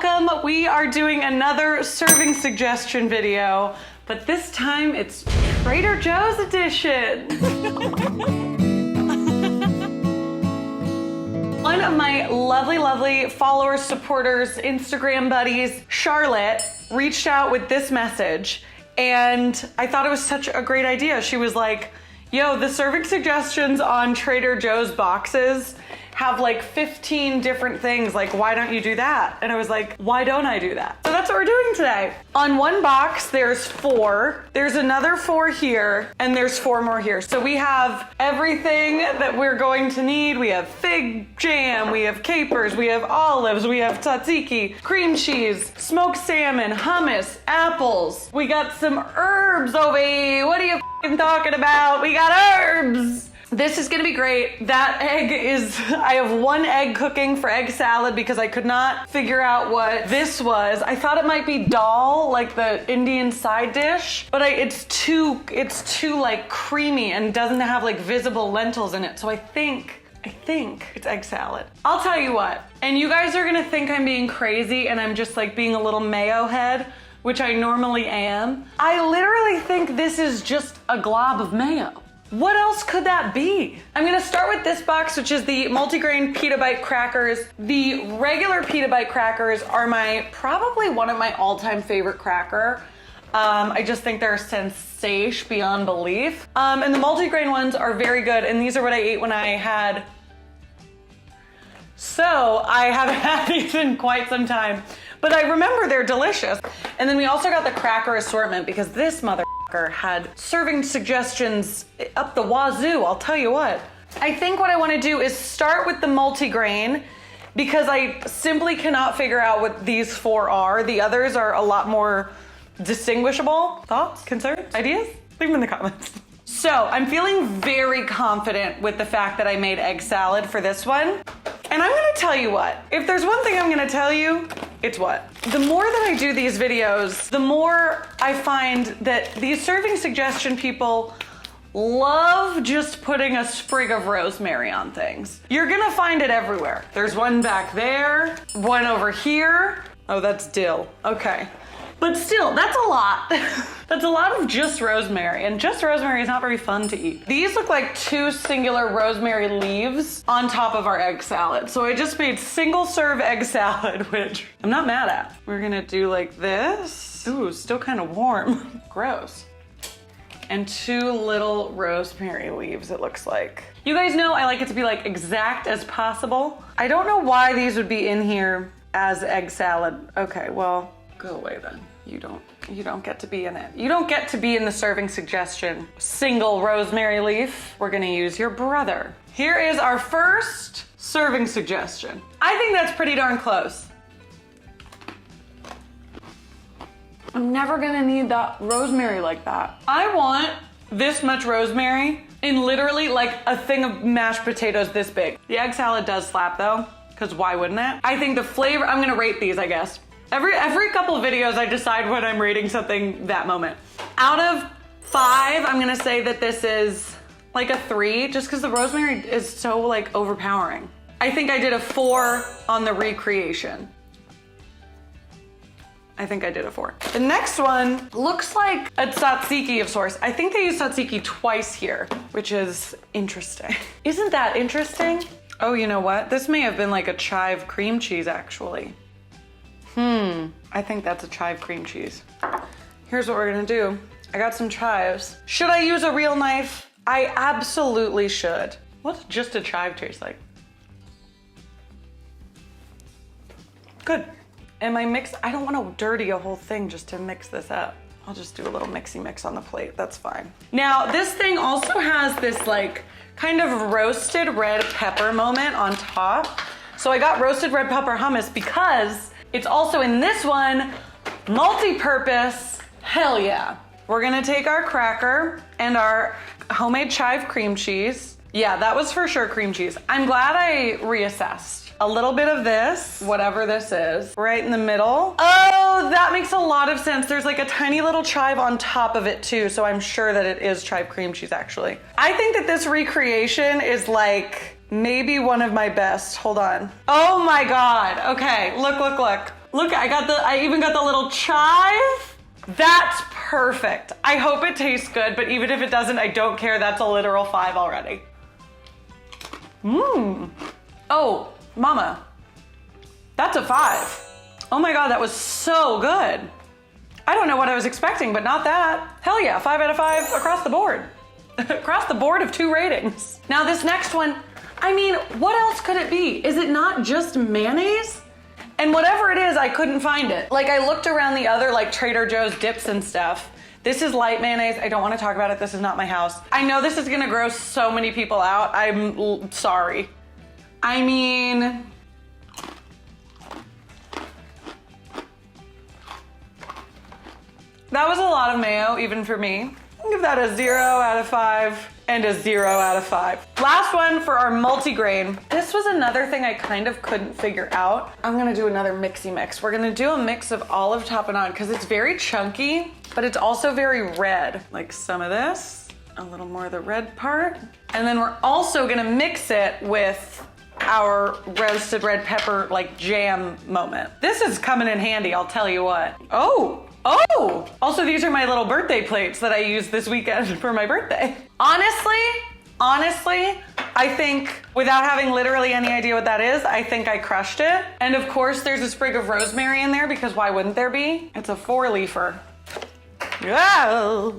welcome. We are doing another serving suggestion video, but this time it's Trader Joe's edition. One of my lovely followers, supporters, Instagram buddies, Charlotte, reached out with this message, and I thought it was such a great idea. She was like, yo, the serving suggestions on Trader Joe's boxes have like 15 different things, like why don't you do that? And I was like, why don't I do that? So that's what we're doing today. On one box, there's 4. There's another 4 here, and there's 4 more here. So we have everything that we're going to need. We have fig jam, we have capers, we have olives, we have tzatziki, cream cheese, smoked salmon, hummus, apples. We got some herbs over here. What are you talking about? We got herbs. This is gonna be great. That egg is, I have 1 egg cooking for egg salad because I could not figure out what this was. I thought it might be dal, like the Indian side dish, but it's too like creamy and doesn't have like visible lentils in it. So I think it's egg salad. I'll tell you what, and you guys are gonna think I'm being crazy and I'm just like being a little mayo head, which I normally am. I literally think this is just a glob of mayo. What else could that be? I'm gonna start with this box, which is the multigrain Pita Bite crackers. The regular Pita Bite crackers are probably one of my all-time favorite cracker. I just think they're sensation beyond belief. And the multigrain ones are very good, and these are what I ate when I had. So I haven't had these in quite some time, but I remember they're delicious. And then we also got the cracker assortment because this mother had serving suggestions up the wazoo, I'll tell you what. I think what I want to do is start with the multigrain because I simply cannot figure out what these 4 are. The others are a lot more distinguishable. Thoughts, concerns, ideas? Leave them in the comments. So I'm feeling very confident with the fact that I made egg salad for this one. And I'm gonna tell you what, if there's one thing I'm gonna tell you, it's what? The more that I do these videos, the more I find that these serving suggestion people love just putting a sprig of rosemary on things. You're gonna find it everywhere. There's one back there, one over here. Oh, that's dill, okay. But still, that's a lot. That's a lot of just rosemary, and just rosemary is not very fun to eat. These look like 2 singular rosemary leaves on top of our egg salad. So I just made single serve egg salad, which I'm not mad at. We're gonna do like this. Ooh, still kind of warm. Gross. And 2 little rosemary leaves, it looks like. You guys know I like it to be like exact as possible. I don't know why these would be in here as egg salad. Okay, well, go away then. You don't get to be in it. You don't get to be in the serving suggestion. Single rosemary leaf. We're gonna use your brother. Here is our first serving suggestion. I think that's pretty darn close. I'm never gonna need that rosemary like that. I want this much rosemary in literally like a thing of mashed potatoes this big. The egg salad does slap though, because why wouldn't it? I think the flavor, I'm gonna rate these, I guess. Every couple of videos, I decide when I'm rating something that moment. Out of 5, I'm gonna say that this is like a 3, just because the rosemary is so like overpowering. I think I did a 4 on the recreation. I think I did a 4. The next one looks like a tzatziki of sorts. I think they use tzatziki twice here, which is interesting. Isn't that interesting? Oh, you know what? This may have been like a chive cream cheese actually. I think that's a chive cream cheese. Here's what we're gonna do. I got some chives. Should I use a real knife? I absolutely should. What's just a chive taste like? Good. Am I mix? I don't wanna dirty a whole thing just to mix this up. I'll just do a little mixy mix on the plate, that's fine. Now, this thing also has this like kind of roasted red pepper moment on top. So I got roasted red pepper hummus because it's also in this one, multi-purpose, hell yeah. We're gonna take our cracker and our homemade chive cream cheese. Yeah, that was for sure cream cheese. I'm glad I reassessed. A little bit of this, whatever this is, right in the middle. Oh, that makes a lot of sense. There's like a tiny little chive on top of it too, so I'm sure that it is chive cream cheese actually. I think that this recreation is like maybe one of my best. Hold on. Oh my God. Okay, look. Look, I even got the little chive. That's perfect. I hope it tastes good, but even if it doesn't, I don't care. That's a literal 5 already. Oh, mama, that's a 5. Oh my God, that was so good. I don't know what I was expecting, but not that. Hell yeah, 5 out of 5 across the board. Across the board of 2 ratings. Now this next one, I mean, what else could it be? Is it not just mayonnaise? And whatever it is, I couldn't find it. Like I looked around the other like Trader Joe's dips and stuff. This is light mayonnaise. I don't want to talk about it. This is not my house. I know this is gonna gross so many people out. I'm sorry. I mean, that was a lot of mayo, even for me. I'll give that a 0 out of 5 and a 0 out of 5. Last one for our multigrain. This was another thing I kind of couldn't figure out. I'm gonna do another mixy mix. We're gonna do a mix of olive tapenade because it's very chunky, but it's also very red. Like some of this, a little more of the red part. And then we're also gonna mix it with our roasted red pepper like jam moment. This is coming in handy, I'll tell you what. Oh! Also these are my little birthday plates that I used this weekend for my birthday. Honestly, I think without having literally any idea what that is, I think I crushed it. And of course there's a sprig of rosemary in there because why wouldn't there be? It's a 4-leafer. Yeah,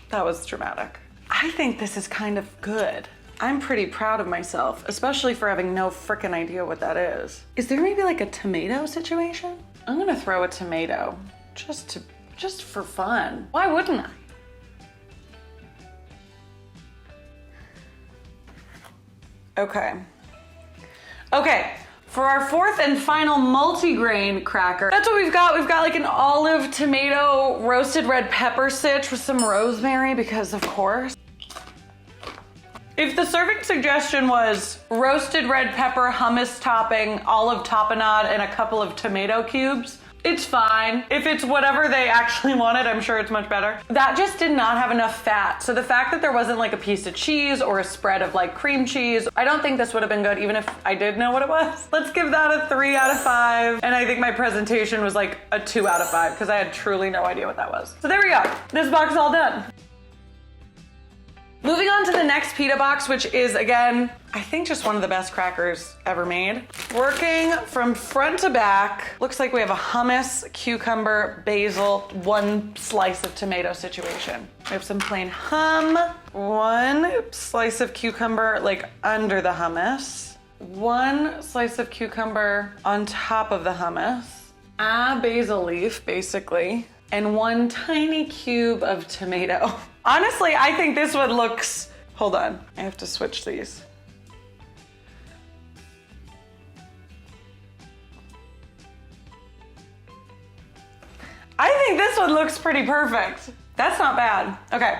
that was dramatic. I think this is kind of good. I'm pretty proud of myself, especially for having no frickin' idea what that is. Is there maybe like a tomato situation? I'm gonna throw a tomato. Just for fun. Why wouldn't I? Okay, for our 4th and final multigrain cracker, that's what we've got. We've got like an olive tomato roasted red pepper sitch with some rosemary because of course. If the serving suggestion was roasted red pepper, hummus topping, olive tapenade, and a couple of tomato cubes, it's fine. If it's whatever they actually wanted, I'm sure it's much better. That just did not have enough fat. So the fact that there wasn't like a piece of cheese or a spread of like cream cheese, I don't think this would have been good even if I did know what it was. Let's give that a 3 out of 5. And I think my presentation was like a 2 out of 5 because I had truly no idea what that was. So there we go. This box is all done. Moving on to the next pita box, which is again, I think just one of the best crackers ever made. Working from front to back, looks like we have a hummus, cucumber, basil, 1 slice of tomato situation. We have some plain hum, 1 slice of cucumber like under the hummus, 1 slice of cucumber on top of the hummus, a basil leaf basically, and 1 tiny cube of tomato. Honestly, I think this one looks, hold on, I have to switch these. I think this one looks pretty perfect. That's not bad. Okay.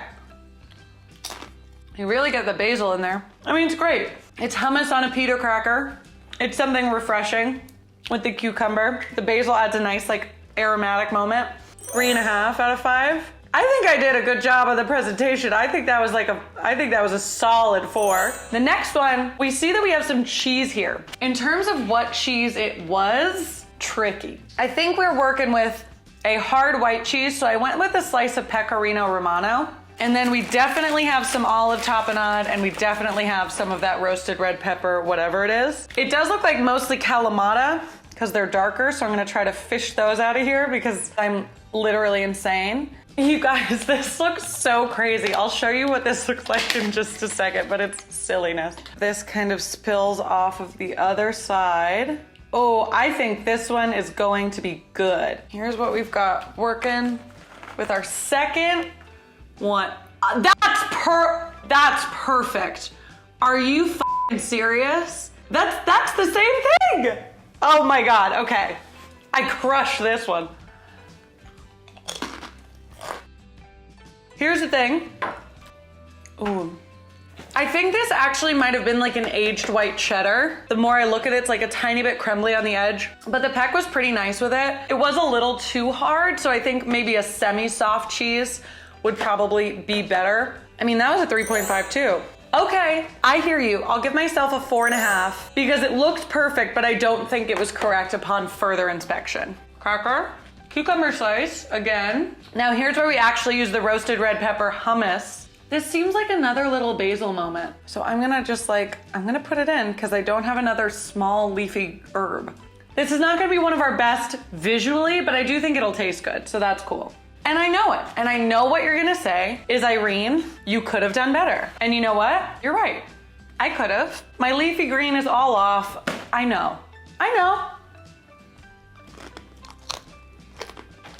You really get the basil in there. I mean, it's great. It's hummus on a pita cracker. It's something refreshing with the cucumber. The basil adds a nice like aromatic moment. 3.5 out of 5. I think I did a good job of the presentation. I think that was a solid 4. The next one, we see that we have some cheese here. In terms of what cheese it was, tricky. I think we're working with a hard white cheese, so I went with a slice of Pecorino Romano. And then we definitely have some olive tapenade, and we definitely have some of that roasted red pepper, whatever it is. It does look like mostly Kalamata because they're darker, so I'm gonna try to fish those out of here because I'm literally insane. You guys, this looks so crazy. I'll show you what this looks like in just a second, but it's silliness. This kind of spills off of the other side. Oh, I think this one is going to be good. Here's what we've got working with our second one. That's perfect. Are you f***ing serious? That's the same thing. Oh my God, okay. I crushed this one. Here's the thing. Ooh. I think this actually might have been like an aged white cheddar. The more I look at it, it's like a tiny bit crumbly on the edge, but the peck was pretty nice with it. It was a little too hard, so I think maybe a semi-soft cheese would probably be better. I mean, that was a 3.5 too. Okay, I hear you. I'll give myself a 4.5 because it looked perfect, but I don't think it was correct upon further inspection. cracker, cucumber slice, again. Now here's where we actually use the roasted red pepper hummus. This seems like another little basil moment. So I'm gonna just I'm gonna put it in because I don't have another small leafy herb. This is not gonna be one of our best visually, but I do think it'll taste good, so that's cool. And I know it, and I know what you're gonna say is, Irene, you could have done better. And you know what? You're right, I could have. My leafy green is all off. I know.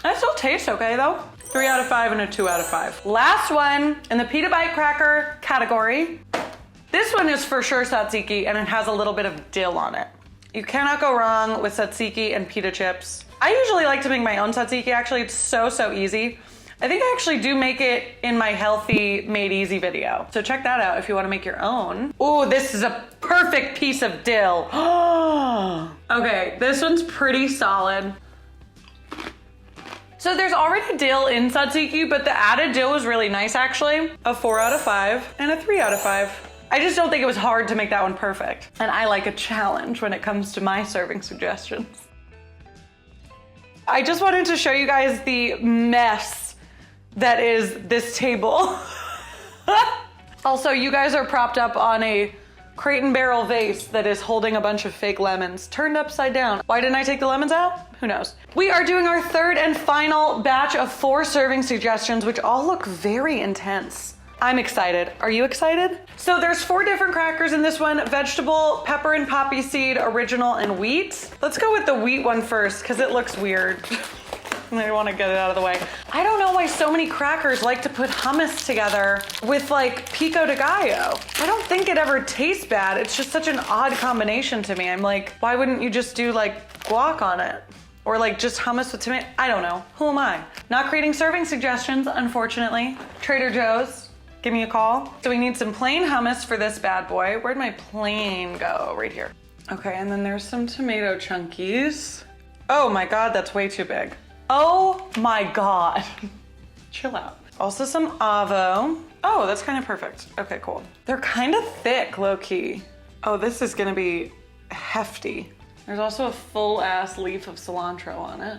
That still tastes okay though. 3 out of 5 and a 2 out of 5. Last one in the pita bite cracker category. This one is for sure tzatziki, and it has a little bit of dill on it. You cannot go wrong with tzatziki and pita chips. I usually like to make my own tzatziki, actually. It's so easy. I think I actually do make it in my healthy made easy video. So check that out if you want to make your own. Ooh, this is a perfect piece of dill. Okay, this one's pretty solid. So there's already dill in tzatziki, but the added dill was really nice actually. A 4 out of 5 and a 3 out of 5. I just don't think it was hard to make that one perfect. And I like a challenge when it comes to my serving suggestions. I just wanted to show you guys the mess that is this table. Also, you guys are propped up on a crate and barrel vase that is holding a bunch of fake lemons turned upside down. Why didn't I take the lemons out? Who knows? We are doing our third and final batch of 4 serving suggestions, which all look very intense. I'm excited. Are you excited? So there's 4 different crackers in this one: vegetable, pepper and poppy seed, original, and wheat. Let's go with the wheat one first because it looks weird. I want to get it out of the way. I don't know why so many crackers like to put hummus together with like pico de gallo. I don't think it ever tastes bad. It's just such an odd combination to me. I'm like, why wouldn't you just do like guac on it? Or like just hummus with tomato? I don't know. Who am I? Not creating serving suggestions, unfortunately. Trader Joe's, give me a call. So we need some plain hummus for this bad boy. Where'd my plain go? Right here. Okay, and then there's some tomato chunkies. Oh my God, that's way too big. Oh my God. Chill out. Also some avo. Oh, that's kind of perfect. Okay, cool. They're kind of thick, low key. Oh, this is gonna be hefty. There's also a full ass leaf of cilantro on it.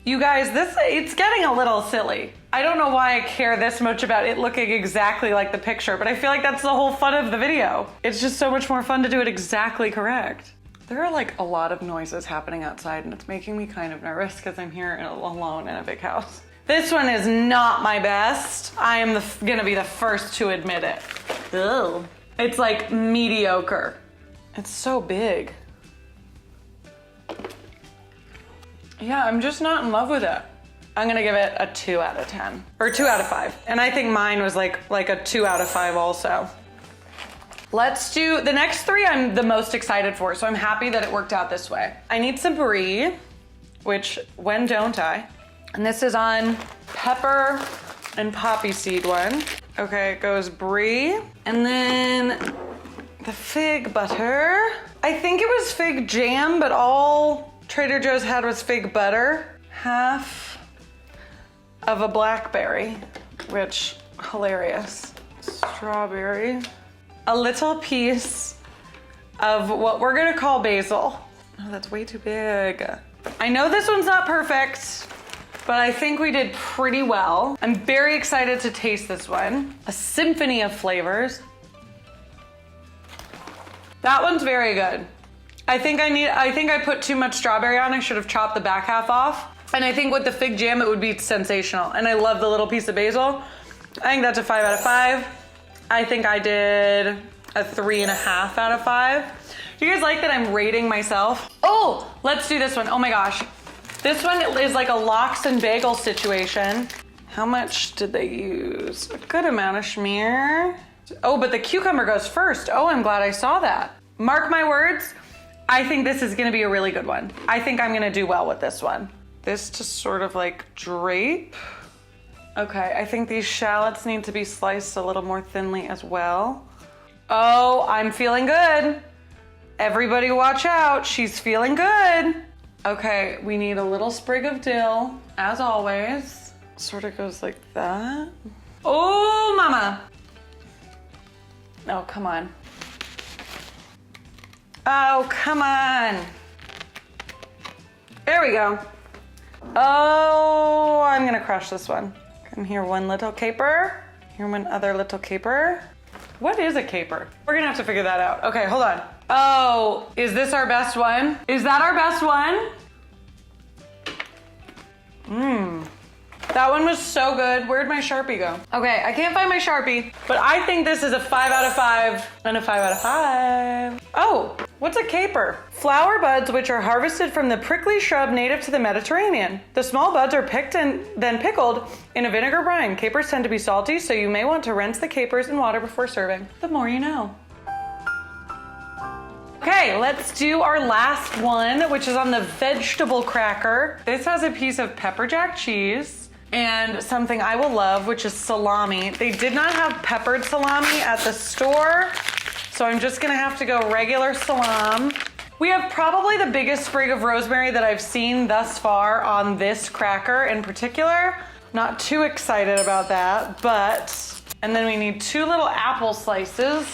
You guys, it's getting a little silly. I don't know why I care this much about it looking exactly like the picture, but I feel like that's the whole fun of the video. It's just so much more fun to do it exactly correct. There are like a lot of noises happening outside and it's making me kind of nervous because I'm here alone in a big house. This one is not my best. I am gonna be the first to admit it. Ugh. It's like mediocre. It's so big. Yeah, I'm just not in love with it. I'm gonna give it a 2 out of 10 or 2 out of 5. And I think mine was like a 2 out of 5 also. Let's do the next 3 I'm the most excited for, so I'm happy that it worked out this way. I need some brie, which when don't I? And this is on pepper and poppy seed one. Okay, it goes brie. And then the fig butter. I think it was fig jam, but all Trader Joe's had was fig butter. Half of a blackberry, which hilarious. Strawberry. A little piece of what we're gonna call basil. Oh, that's way too big. I know this one's not perfect, but I think we did pretty well. I'm very excited to taste this one. A symphony of flavors. That one's very good. I think I put too much strawberry on. I should have chopped the back half off. And I think with the fig jam, it would be sensational. And I love the little piece of basil. I think that's a 5 out of 5. I think I did a 3.5 out of 5. Do you guys like that I'm rating myself? Oh, let's do this one. Oh my gosh. This one is like a lox and bagel situation. How much did they use? A good amount of schmear. Oh, but the cucumber goes first. Oh, I'm glad I saw that. Mark my words. I think this is gonna be a really good one. I think I'm gonna do well with this one. This to sort of like drape. Okay, I think these shallots need to be sliced a little more thinly as well. Oh, I'm feeling good. Everybody watch out, she's feeling good. Okay, we need a little sprig of dill, as always. Sort of goes like that. Oh, mama. Oh, come on. Oh, come on. There we go. Oh, I'm gonna crush this one. Come here, one little caper. Here, one other little caper. What is a caper? We're gonna have to figure that out. Okay, hold on. Oh, is this our best one? Is that our best one? That one was so good. Where'd my Sharpie go? Okay, I can't find my Sharpie, but I think this is a 5 out of 5 and a 5 out of 5. Oh, what's a caper? Flower buds which are harvested from the prickly shrub native to the Mediterranean. The small buds are picked and then pickled in a vinegar brine. Capers tend to be salty, so you may want to rinse the capers in water before serving. The more you know. Okay, let's do our last one, which is on the vegetable cracker. This has a piece of pepper jack cheese and something I will love, which is salami. They did not have peppered salami at the store, so I'm just gonna have to go regular salam. We have probably the biggest sprig of rosemary that I've seen thus far on this cracker in particular. Not too excited about that, but, and then we need 2 little apple slices.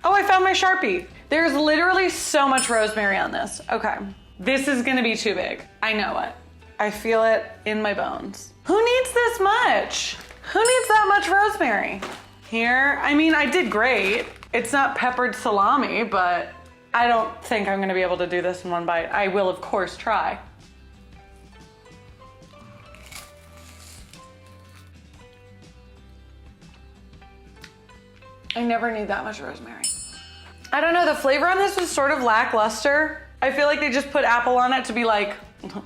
Oh, I found my Sharpie. There's literally so much rosemary on this. Okay, this is gonna be too big. I know it. I feel it in my bones. Who needs this much? Who needs that much rosemary? Here, I mean, I did great. It's not peppered salami, but I don't think I'm gonna be able to do this in one bite. I will, of course, try. I never need that much rosemary. I don't know, the flavor on this was sort of lackluster. I feel like they just put apple on it to be like,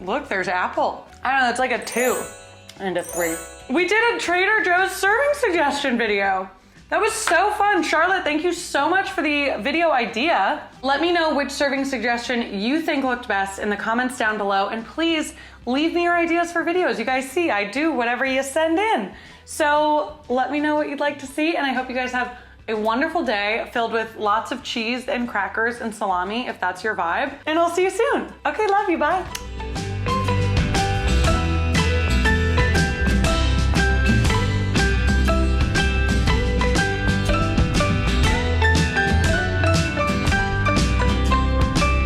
look, there's apple. I don't know, it's like a 2 and a 3. We did a Trader Joe's serving suggestion video. That was so fun. Charlotte, thank you so much for the video idea. Let me know which serving suggestion you think looked best in the comments down below, and please leave me your ideas for videos. You guys see, I do whatever you send in. So let me know what you'd like to see, and I hope you guys have a wonderful day filled with lots of cheese and crackers and salami, if that's your vibe. And I'll see you soon. Okay, love you, bye.